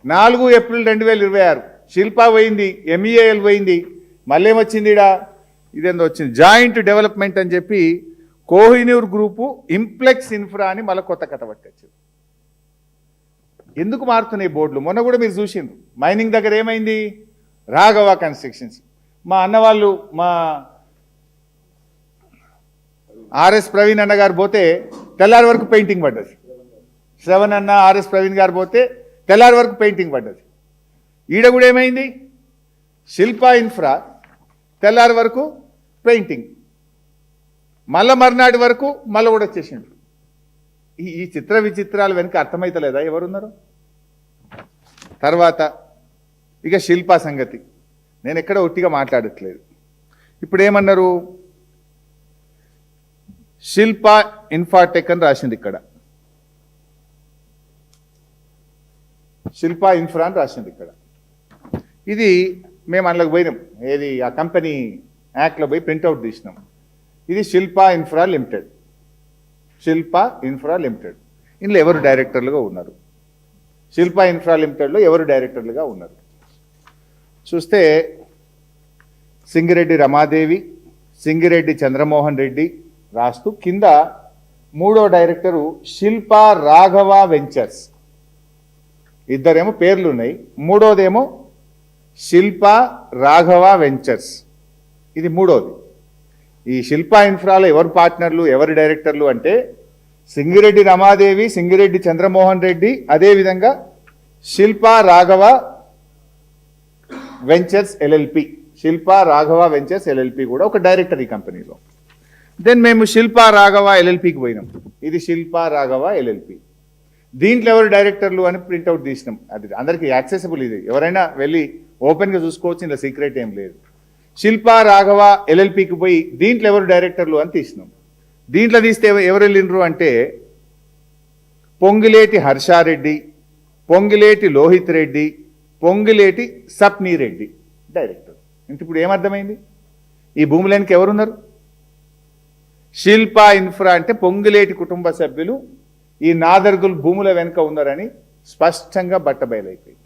4 April 2026 Shilpa పోయింది, MEAL పోయింది, మళ్ళీ ఏమొచ్చింది ఇడా ఇదేందో వచ్చింది జాయింట్ డెవలప్మెంట్ అని చెప్పి కోహినూర్ గ్రూపు ఇంప్లెక్స్ ఇన్ఫ్రా అని మళ్ళీ కొత్త కథ పట్టుకొచ్చింది. ఎందుకు మారుతున్నాయి బోర్డులు? మొన్న కూడా మీరు చూసిండ్రు మైనింగ్ దగ్గర ఏమైంది, రాఘవ కన్స్ట్రక్షన్స్. మా అన్న వాళ్ళు మా ఆర్ఎస్ ప్రవీణ్ అన్న గారు పోతే తెల్లారి వరకు పెయింటింగ్ పడ్డది. శ్రవణ్ అన్న ఆర్ఎస్ ప్రవీణ్ గారు పోతే తెల్లారి వరకు పెయింటింగ్ పడ్డది. ఈడ కూడా ఏమైంది, శిల్పా ఇన్ఫ్రా తెల్లారి వరకు పెయింటింగ్, మళ్ళా మర్నాటి వరకు మళ్ళీ కూడా వచ్చేసిండ్రు. ఈ చిత్ర విచిత్రాలు వెనుక అర్థమైతలేదా ఎవరున్నారు? తర్వాత ఇక శిల్పా సంగతి నేను ఎక్కడ ఒట్టిగా మాట్లాడట్లేదు. ఇప్పుడు ఏమన్నారు, శిల్పా ఇన్ఫాటెక్ అని రాసింది ఇక్కడ, శిల్పా ఇన్ఫ్రా అని రాసింది ఇక్కడ. ఇది మేము అందులోకి పోయినాం, ఏది ఆ కంపెనీ యాక్ట్లో పోయి ప్రింట్అవుట్ తీసినాం. ఇది Shilpa infra limited, Shilpa infra limited. ఇందులో ఎవరు డైరెక్టర్లుగా ఉన్నారు, శిల్పా ఇన్ఫ్రా లిమిటెడ్లో ఎవరు డైరెక్టర్లుగా ఉన్నారు చూస్తే సింగిరెడ్డి రమాదేవి, సింగిరెడ్డి చంద్రమోహన్ రెడ్డి రాస్తూ కింద 3వ డైరెక్టరు శిల్పా రాఘవ వెంచర్స్. ఇద్దరేమో పేర్లు ఉన్నాయి, 3వదేమో శిల్పా రాఘవ వెంచర్స్, ఇది 3వది. ఈ శిల్పా ఇన్ఫ్రాలో ఎవరు పార్ట్నర్లు ఎవరు డైరెక్టర్లు అంటే సింగిరెడ్డి రమాదేవి, సింగిరెడ్డి చంద్రమోహన్ రెడ్డి, అదేవిధంగా Shilpa Raghava ventures LLP, Shilpa Raghava ventures LLP కూడా ఒక డైరెక్టర్ ఈ కంపెనీలో. దెన్ మేము శిల్పా రాఘవ LLPకి పోయినాం, ఇది శిల్పా రాఘవ LLP. దీంట్లో ఎవరు డైరెక్టర్లు అని ప్రింట్అవుట్ తీసినాం. అది అందరికీ యాక్సెసిబుల్, ఇది ఎవరైనా వెళ్ళి ఓపెన్గా చూసుకోవచ్చు, ఇందులో సీక్రెట్ ఏం లేదు. శిల్పా రాఘవ LLPకి పోయి దీంట్లో ఎవరు డైరెక్టర్లు అని తీసినాం. దీంట్లో తీస్తే ఎవరు వెళ్ళినరు అంటే పొంగిలేటి హర్షారెడ్డి, పొంగిలేటి లోహిత్ రెడ్డి, పొంగిలేటి సప్నీ రెడ్డి డైరెక్టర్. ఇంక ఇప్పుడు ఏమర్థమైంది, ఈ భూములకి ఎవరున్నారు? శిల్పా ఇన్ఫ్రా అంటే పొంగిలేటి కుటుంబ సభ్యులు ఈ నాదర్గుల్ భూముల వెనుక ఉన్నారని స్పష్టంగా బట్టబయలైపోయింది.